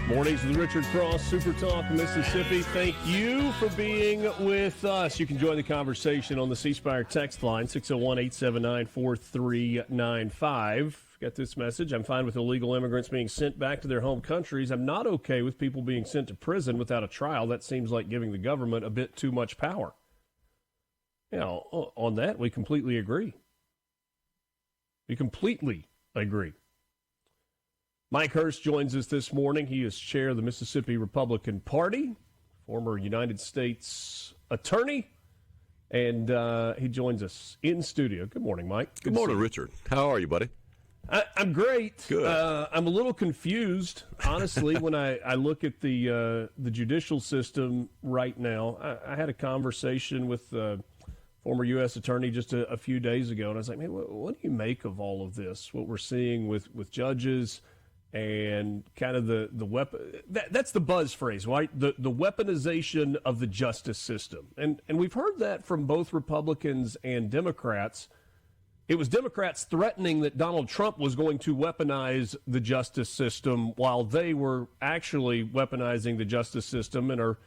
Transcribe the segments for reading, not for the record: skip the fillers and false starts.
Mornings with Richard Cross, SuperTalk, Mississippi. Thank you for being with us. You can join the conversation on the C Spire text line, 601-879-4395. Got this message. I'm fine with illegal immigrants being sent back to their home countries. I'm not okay with people being sent to prison without a trial. That seems like giving the government a bit too much power. You know, on that, we completely agree. We completely agree. Mike Hurst joins us this morning. He is chair of the Mississippi Republican Party, former United States attorney, and he joins us in studio. Good morning, Mike. Good morning, Richard. How are you, buddy? I'm great. Good. I'm a little confused, honestly, when I look at the judicial system right now. I had a conversation with former U.S. attorney just a few days ago, and I was like, man, what do you make of all of this, what we're seeing with judges and kind of the weapon? That's the buzz phrase, right? The weaponization of the justice system. And we've heard that from both Republicans and Democrats. It was Democrats threatening that Donald Trump was going to weaponize the justice system while they were actually weaponizing the justice system and are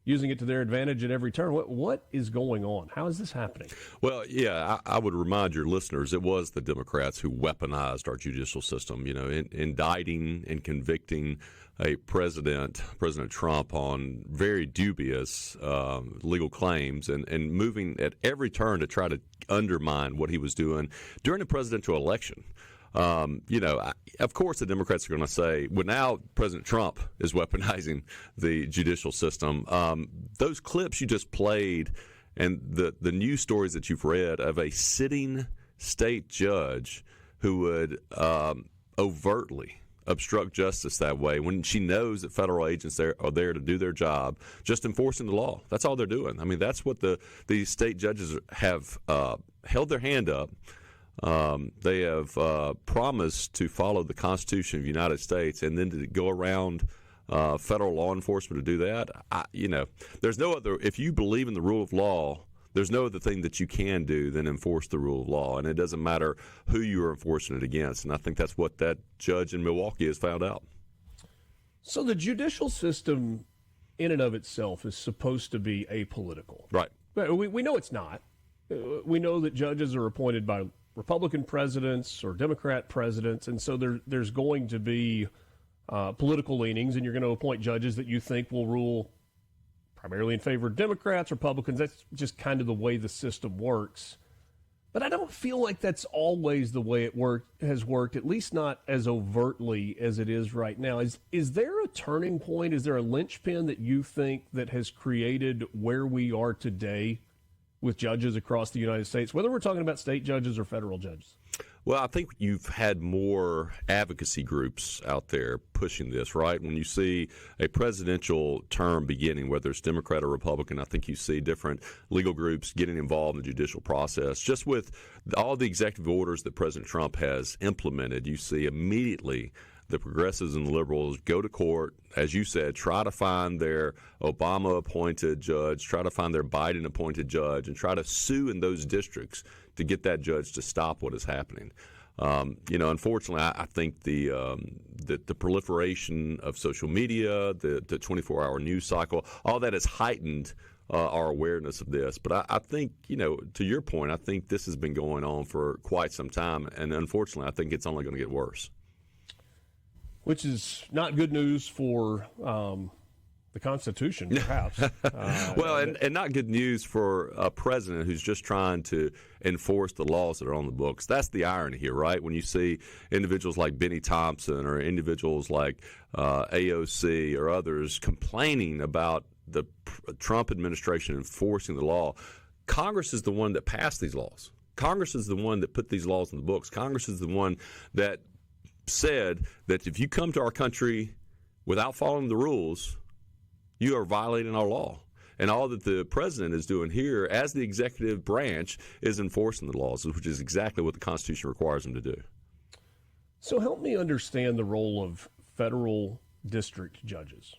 using it to their advantage at every turn. What is going on? How is this happening? Well, yeah, I would remind your listeners, it was the Democrats who weaponized our judicial system, you know, indicting and convicting a President Trump on very dubious legal claims and moving at every turn to try to undermine what he was doing during the presidential election. Of course, the Democrats are going to say, well, now President Trump is weaponizing the judicial system. Those clips you just played and the news stories that you've read of a sitting state judge who would overtly obstruct justice that way when she knows that federal agents are there to do their job, just enforcing the law. That's all they're doing. I mean, that's what these state judges have held their hand up. They have promised to follow the Constitution of the United States, and then to go around federal law enforcement to do that. There's no other. If you believe in the rule of law, there's no other thing that you can do than enforce the rule of law, and it doesn't matter who you are enforcing it against. And I think that's what that judge in Milwaukee has found out. So the judicial system, in and of itself, is supposed to be apolitical, right? But we know it's not. We know that judges are appointed by Republican presidents or Democrat presidents, and so there's going to be political leanings, and you're going to appoint judges that you think will rule primarily in favor of Democrats, Republicans. That's just kind of the way the system works. But I don't feel like that's always the way it has worked, at least not as overtly as it is right now. Is there a turning point? Is there a linchpin that you think that has created where we are today with judges across the United States, whether we're talking about state judges or federal judges? Well, I think you've had more advocacy groups out there pushing this, right? When you see a presidential term beginning, whether it's Democrat or Republican, I think you see different legal groups getting involved in the judicial process. Just with all the executive orders that President Trump has implemented, you see immediately the progressives and the liberals go to court, as you said, try to find their Obama-appointed judge, try to find their Biden-appointed judge, and try to sue in those districts to get that judge to stop what is happening. Unfortunately, I think the proliferation of social media, the 24-hour news cycle, all that has heightened our awareness of this. But I think, to your point, I think this has been going on for quite some time, and unfortunately, I think it's only going to get worse. Which is not good news for the Constitution, perhaps. And not good news for a president who's just trying to enforce the laws that are on the books. That's the irony here, right? When you see individuals like Benny Thompson or individuals like AOC or others complaining about the Trump administration enforcing the law, Congress is the one that passed these laws. Congress is the one that put these laws in the books. Congress is the one that said that if you come to our country without following the rules, you are violating our law. And all that the president is doing here as the executive branch is enforcing the laws, which is exactly what the Constitution requires him to do. So help me understand the role of federal district judges.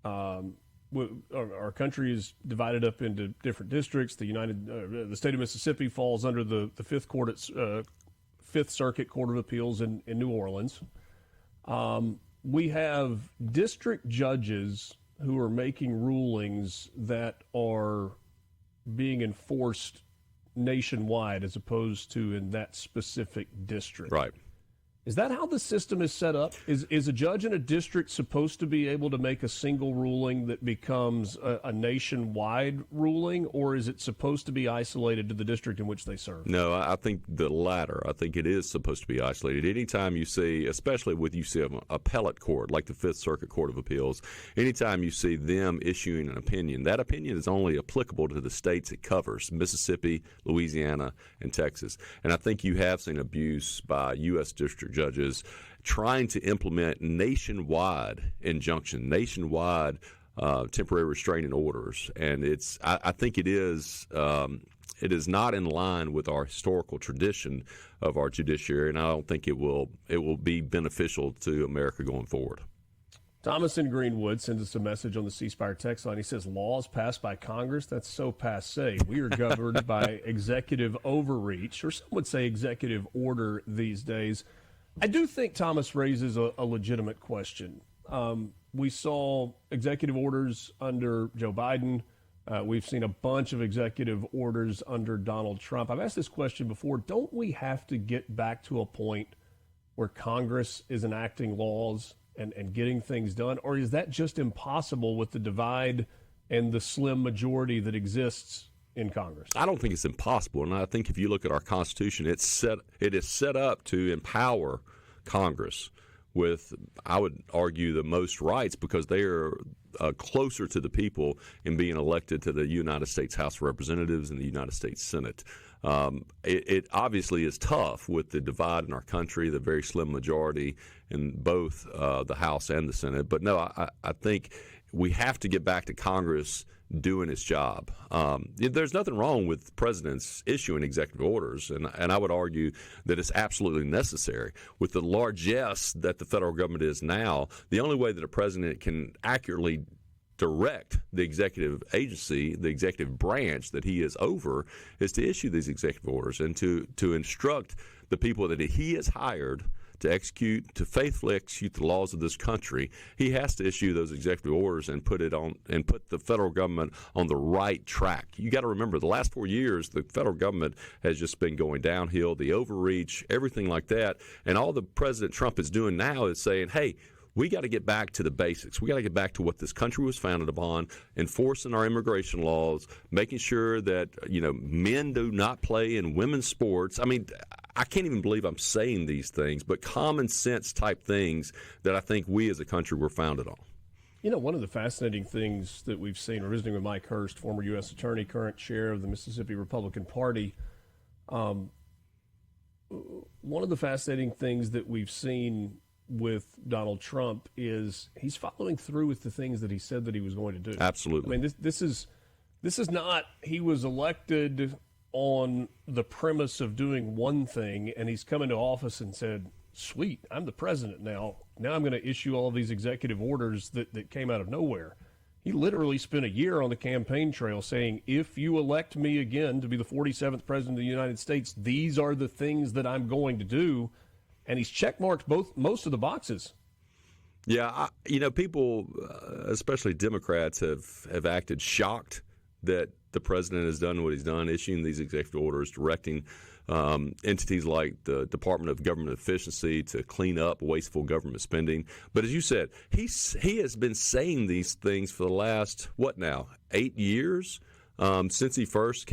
Our country is divided up into different districts. The state of Mississippi falls under the Fifth Circuit Court of Appeals in New Orleans. we have district judges who are making rulings that are being enforced nationwide as opposed to in that specific district. Right. Is that how the system is set up? Is a judge in a district supposed to be able to make a single ruling that becomes a nationwide ruling, or is it supposed to be isolated to the district in which they serve? No, I think the latter. I think it is supposed to be isolated. Anytime you see, especially with an appellate court like the Fifth Circuit Court of Appeals, anytime you see them issuing an opinion, that opinion is only applicable to the states it covers, Mississippi, Louisiana, and Texas. And I think you have seen abuse by U.S. district judges trying to implement nationwide injunction, nationwide temporary restraining orders, and I think it is not in line with our historical tradition of our judiciary, and I don't think it will be beneficial to America going forward. Thomas in Greenwood sends us a message on the C Spire text line. He says, laws passed by Congress, that's so passe. We are governed by executive overreach, or some would say executive order these days. I do think Thomas raises a legitimate question. We saw executive orders under Joe Biden. We've seen a bunch of executive orders under Donald Trump. I've asked this question before. Don't we have to get back to a point where Congress is enacting laws and getting things done? Or is that just impossible with the divide and the slim majority that exists in Congress? I don't think it's impossible, and I think if you look at our Constitution, it is set up to empower Congress with, I would argue, the most rights because they are closer to the people in being elected to the United States House of Representatives and the United States Senate. It obviously is tough with the divide in our country, the very slim majority in both the House and the Senate. But no, I think we have to get back to Congress doing its job. There's nothing wrong with presidents issuing executive orders, and I would argue that it's absolutely necessary. With the largesse that the federal government is now, the only way that a president can accurately direct the executive agency, the executive branch that he is over, is to issue these executive orders and to instruct the people that he has hired to faithfully execute the laws of this country. He has to issue those executive orders and put the federal government on the right track. You got to remember, the last 4 years, the federal government has just been going downhill, the overreach, everything like that. And all the President Trump is doing now is saying, hey, we got to get back to the basics. We got to get back to what this country was founded upon, enforcing our immigration laws, making sure that, men do not play in women's sports. I mean, I can't even believe I'm saying these things, but common sense type things that I think we as a country were founded on. One of the fascinating things that we've seen, we're visiting with Mike Hurst, former U.S. Attorney, current chair of the Mississippi Republican Party. One of the fascinating things that we've seen with Donald Trump is he's following through with the things that he said that he was going to do. Absolutely. I mean, this is not, he was elected on the premise of doing one thing, and he's come into office and said, sweet, I'm the president now. Now I'm going to issue all of these executive orders that came out of nowhere. He literally spent a year on the campaign trail saying, if you elect me again to be the 47th president of the United States, these are the things that I'm going to do. And he's checkmarked most of the boxes. Yeah, people, especially Democrats, have acted shocked that the president has done what he's done, issuing these executive orders, directing entities like the Department of Government Efficiency to clean up wasteful government spending. But as you said, he has been saying these things for the last, 8 years? Since he first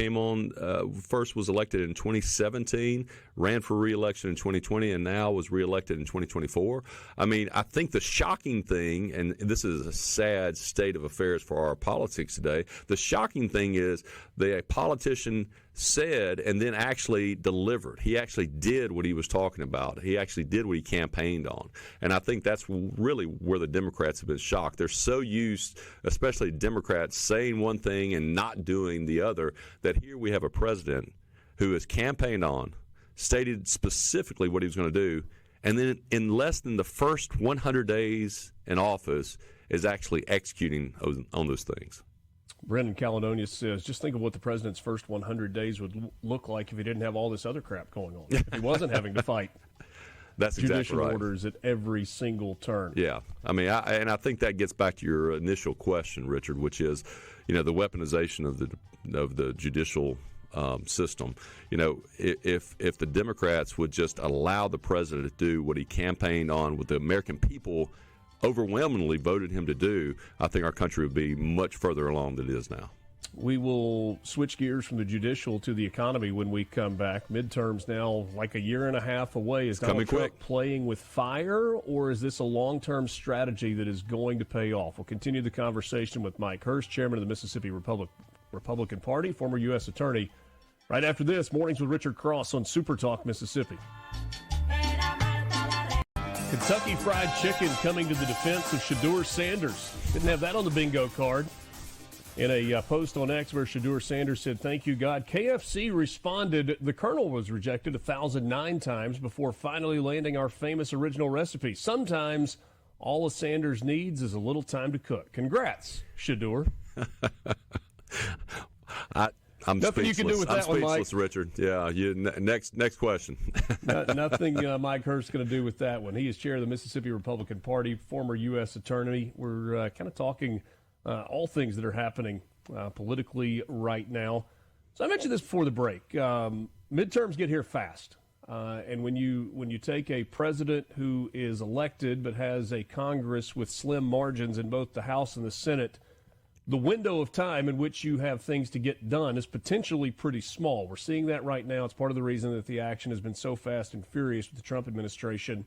was elected in 2017, ran for re-election in 2020, and now was re-elected in 2024. I mean, I think the shocking thing, and this is a sad state of affairs for our politics today, the shocking thing is the politician said and then actually delivered. He actually did what he was talking about. He actually did what he campaigned on. And I think that's really where the Democrats have been shocked. They're so used, especially Democrats, saying one thing and not doing the other, that here we have a president who has campaigned on, stated specifically what he was going to do, and then in less than the first 100 days in office is actually executing on those things. Brendan Caledonia says, just think of what the president's first 100 days would look like if he didn't have all this other crap going on, if he wasn't having to fight. That's exactly judicial right. orders at every single turn. Yeah, I mean, I think that gets back to your initial question, Richard, which is, the weaponization of the judicial system. If the Democrats would just allow the president to do what he campaigned on, what the American people overwhelmingly voted him to do, I think our country would be much further along than it is now. We will switch gears from the judicial to the economy when we come back. Midterms now like a year and a half away. Is Donald Trump playing with fire, or is this a long-term strategy that is going to pay off? We'll continue the conversation with Mike Hurst, chairman of the Mississippi Republican Party, former U.S. attorney, right after this. Mornings with Richard Cross on SuperTalk Mississippi. Kentucky Fried Chicken coming to the defense of Shedeur Sanders. Didn't have that on the bingo card. In a post on X where Shedeur Sanders said, "Thank you, God." KFC responded, "The Colonel was rejected 1,009 times before finally landing our famous original recipe. Sometimes all a Sanders needs is a little time to cook." Congrats, Shedeur. I'm nothing speechless. You can do with that I'm one, speechless, Richard. Yeah. Next question. Nothing Mike Hurst is going to do with that one. He is chair of the Mississippi Republican Party, former U.S. attorney. We're kind of talking all things that are happening politically right now. So I mentioned this before the break. Midterms get here fast, and when you take a president who is elected but has a Congress with slim margins in both the House and the Senate, the window of time in which you have things to get done is potentially pretty small. We're seeing that right now. It's part of the reason that the action has been so fast and furious with the Trump administration.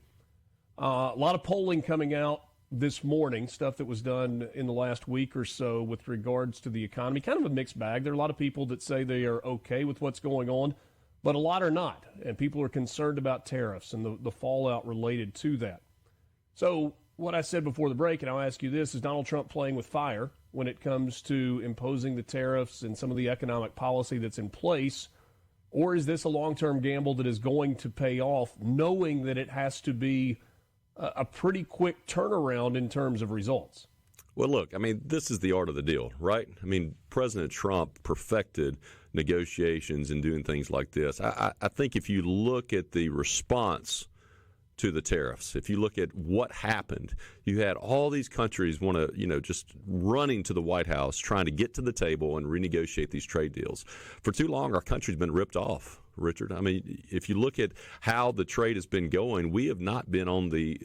A lot of polling coming out this morning, stuff that was done in the last week or so with regards to the economy. Kind of a mixed bag. There are a lot of people that say they are okay with what's going on, but a lot are not. And people are concerned about tariffs and the fallout related to that. So what I said before the break, and I'll ask you this, is Donald Trump playing with fire when it comes to imposing the tariffs and some of the economic policy that's in place? Or is this a long-term gamble that is going to pay off, knowing that it has to be a pretty quick turnaround in terms of results? Well, look, I mean, this is the art of the deal, right? I mean, President Trump perfected negotiations and doing things like this. I think if you look at the response to the tariffs, if you look at what happened, you had all these countries want to, just running to the White House, trying to get to the table and renegotiate these trade deals. For too long, our country's been ripped off, Richard. I mean, if you look at how the trade has been going, we have not been on the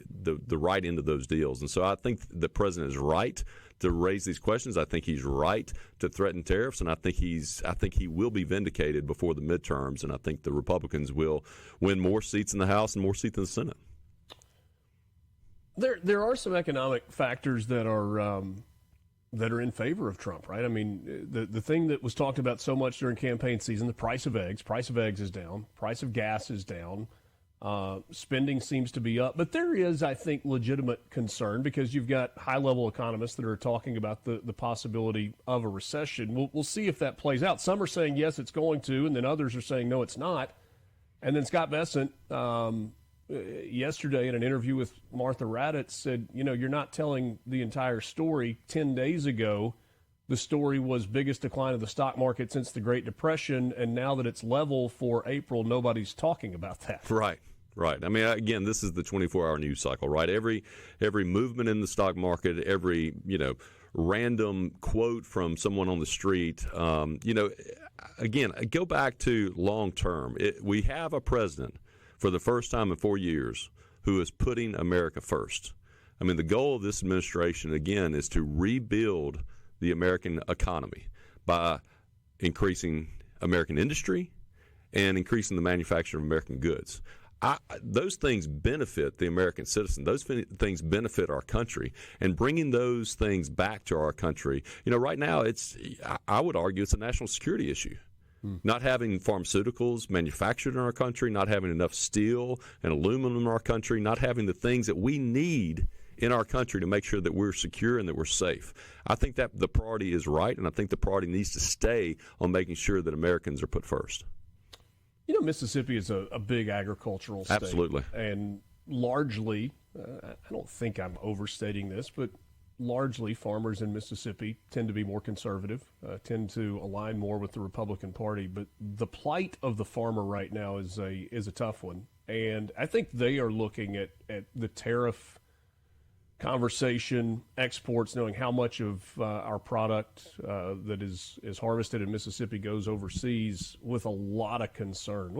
right end of those deals. And so I think the president is right to raise these questions. I think he's right to threaten tariffs, and I think he will be vindicated before the midterms, and I think the Republicans will win more seats in the House and more seats in the Senate. There are some economic factors that are in favor of Trump, right? I mean, the thing that was talked about so much during campaign season, the price of eggs is down, price of gas is down, spending seems to be up. But there is, I think, legitimate concern because you've got high-level economists that are talking about the possibility of a recession. We'll see if that plays out. Some are saying, yes, it's going to, and then others are saying, no, it's not. And then Scott Bessent, yesterday in an interview with Martha Raddatz said, you're not telling the entire story. 10 days ago, the story was biggest decline of the stock market since the Great Depression, and now that it's level for April, nobody's talking about that. Right. I mean, again, this is the 24-hour news cycle, right? Every movement in the stock market, every, random quote from someone on the street, again, go back to long term. We have a president for the first time in 4 years who is putting America first. I mean, the goal of this administration, again, is to rebuild the American economy by increasing American industry and increasing the manufacture of American goods. Those things benefit the American citizen. Those things benefit our country. And bringing those things back to our country, right now, I would argue it's a national security issue. Not having pharmaceuticals manufactured in our country, not having enough steel and aluminum in our country, not having the things that we need in our country to make sure that we're secure and that we're safe. I think that the priority is right, and I think the priority needs to stay on making sure that Americans are put first. Mississippi is a big agricultural state. Absolutely. And largely, I don't think I'm overstating this, but largely farmers in Mississippi tend to be more conservative, tend to align more with the Republican Party. But the plight of the farmer right now is a tough one. and I think they are looking at the tariff conversation, exports, knowing how much of our product that is harvested in Mississippi goes overseas with a lot of concern.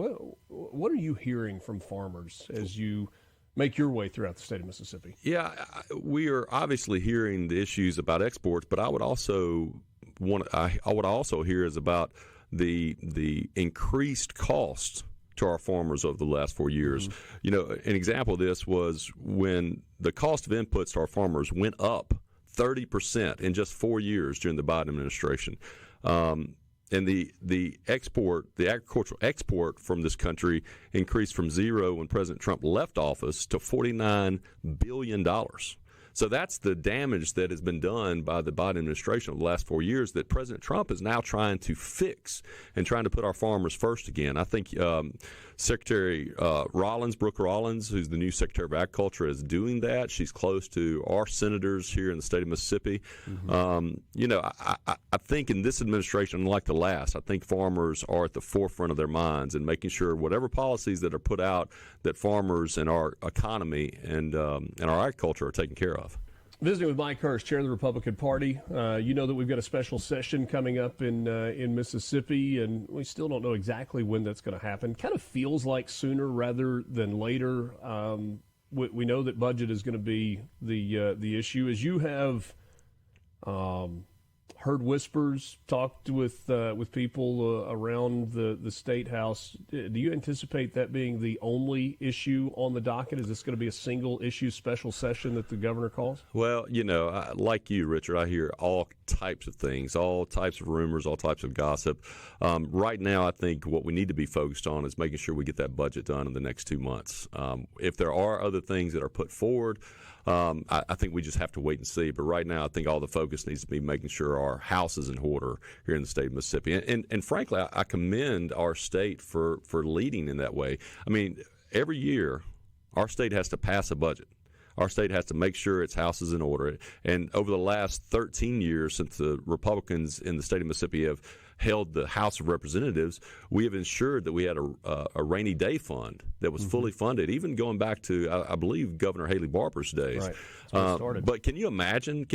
What are you hearing from farmers as you make your way throughout the state of Mississippi? Yeah, we are obviously hearing the issues about exports, but I would also hear is about the increased cost to our farmers over the last 4 years. Mm-hmm. You know, an example of this was when the cost of inputs to our farmers went up 30% in just 4 years during the Biden administration. And the agricultural export from this country increased from zero when President Trump left office to $49 billion. So that's the damage that has been done by the Biden administration over the last 4 years that President Trump is now trying to fix and trying to put our farmers first again. I think Secretary Brooke Rollins, who's the new Secretary of Agriculture, is doing that. She's close to our senators here in the state of Mississippi. Mm-hmm. I think in this administration, unlike the last, I think farmers are at the forefront of their minds and making sure whatever policies that are put out that farmers and our economy and our agriculture are taken care of. Visiting with Mike Hurst, chair of the Republican Party. You know that we've got a special session coming up in Mississippi, and we still don't know exactly when that's going to happen. Kind of feels like sooner rather than later. We know that budget is going to be the issue. As you have heard whispers, talked with people around the State House, do you anticipate that being the only issue on the docket? Is this going to be a single issue special session that the governor calls? Well, like you, Richard, I hear all types of things, all types of rumors, all types of gossip. Right now, I think what we need to be focused on is making sure we get that budget done in the next 2 months. If there are other things that are put forward, I think we just have to wait and see. But right now, I think all the focus needs to be making sure our house is in order here in the state of Mississippi. And frankly, I commend our state for leading in that way. I mean, every year, our state has to pass a budget. Our state has to make sure its house is in order. And over the last 13 years, since the Republicans in the state of Mississippi have held the House of Representatives, we have ensured that we had a rainy day fund that was fully funded, even going back to, I believe, Governor Haley Barbour's days. Right. That's when it started. But can you imagine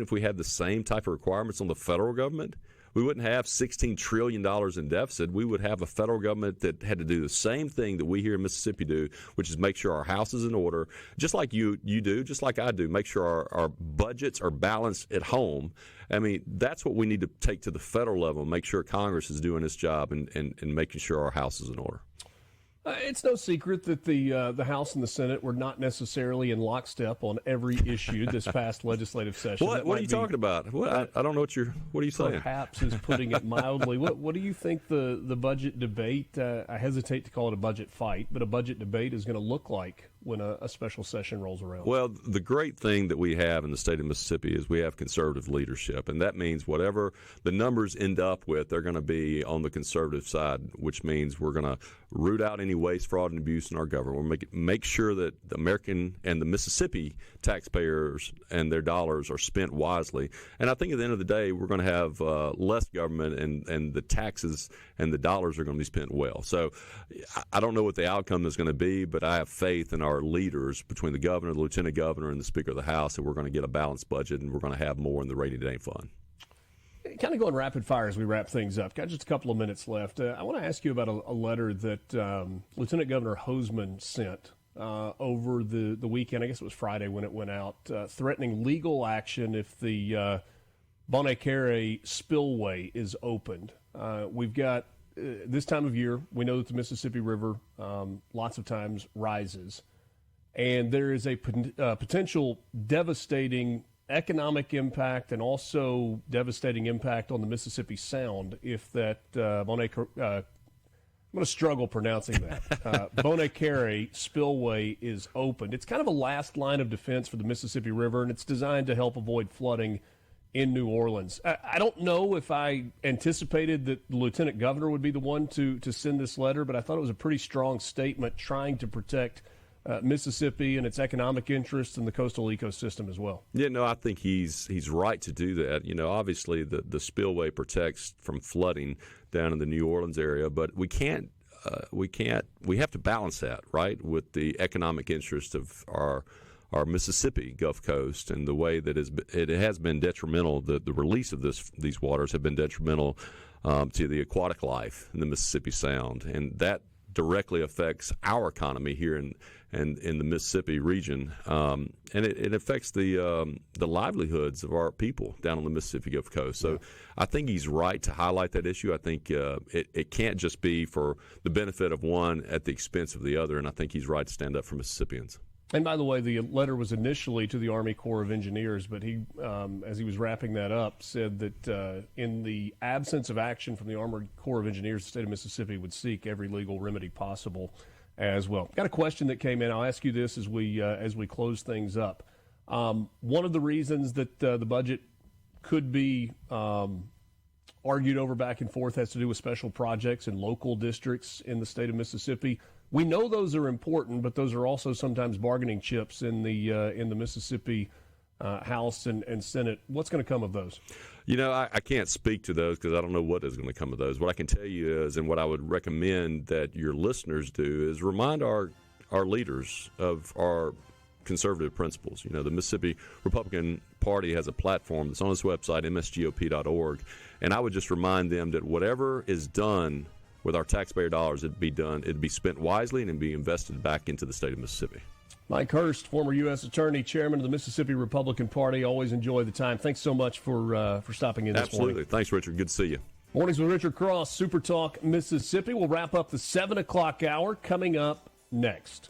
if we had the same type of requirements on the federal government? We wouldn't have $16 trillion in deficit. We would have a federal government that had to do the same thing that we here in Mississippi do, which is make sure our house is in order, just like you do, just like I do, make sure our budgets are balanced at home. I mean, that's what we need to take to the federal level, make sure Congress is doing its job and making sure our house is in order. It's no secret that the House and the Senate were not necessarily in lockstep on every issue this past legislative session. What are you talking about? I don't know what are you saying? Perhaps is putting it mildly. What do you think the budget debate, I hesitate to call it a budget fight, but a budget debate is going to look like when a special session rolls around? Well, the great thing that we have in the state of Mississippi is we have conservative leadership, and that means whatever the numbers end up with, they're going to be on the conservative side, which means we're going to root out any waste, fraud, and abuse in our government. We'll make sure that the American and the Mississippi taxpayers and their dollars are spent wisely. And I think at the end of the day, we're going to have less government, and the taxes and the dollars are going to be spent well. So I don't know what the outcome is going to be, but I have faith in our leaders between the governor, the lieutenant governor, and the Speaker of the House that we're going to get a balanced budget and we're going to have more in the rainy day fund. Kind of going rapid fire as we wrap things up. Got just a couple of minutes left. I want to ask you about a letter that Lieutenant Governor Hosemann sent over the weekend. I guess it was Friday when it went out, threatening legal action if the Bonnet Carré spillway is opened. We've got this time of year, we know that the Mississippi River lots of times rises, and there is a potential devastating economic impact and also devastating impact on the Mississippi Sound if that Bonnet Carré, I'm going to struggle pronouncing that, Bonnet Carré spillway is opened. It's kind of a last line of defense for the Mississippi River, and it's designed to help avoid flooding in New Orleans. I don't know if I anticipated that the lieutenant governor would be the one to send this letter, but I thought it was a pretty strong statement trying to protect Mississippi and its economic interests and the coastal ecosystem as well. Yeah, no, I think he's right to do that. You know, obviously the spillway protects from flooding down in the New Orleans area, but we can't we have to balance that, right, with the economic interest of our Mississippi Gulf Coast and the way that it has been detrimental. The release of these waters have been detrimental to the aquatic life in the Mississippi Sound, and that directly affects our economy here in the Mississippi region, and it affects the livelihoods of our people down on the Mississippi Gulf Coast. So I think he's right to highlight that issue. I think it can't just be for the benefit of one at the expense of the other, and I think he's right to stand up for Mississippians. And by the way, the letter was initially to the Army Corps of Engineers, but he, as he was wrapping that up, said that in the absence of action from the Army Corps of Engineers, the state of Mississippi would seek every legal remedy possible as well. Got a question that came in. I'll ask you this as we close things up. One of the reasons that the budget could be argued over back and forth has to do with special projects in local districts in the state of Mississippi. We know those are important, but those are also sometimes bargaining chips in the Mississippi House and Senate. What's going to come of those? You know, I can't speak to those because I don't know what is going to come of those. What I can tell you is, and what I would recommend that your listeners do, is remind our leaders of our conservative principles. You know, the Mississippi Republican Party has a platform that's on its website, msgop.org, and I would just remind them that whatever is done with our taxpayer dollars, it'd be spent wisely and it'd be invested back into the state of Mississippi. Mike Hurst, former U.S. Attorney, Chairman of the Mississippi Republican Party. Always enjoy the time. Thanks so much for stopping in this morning. Absolutely. Thanks, Richard. Good to see you. Mornings with Richard Cross, SuperTalk Mississippi. We'll wrap up the 7 o'clock hour coming up next.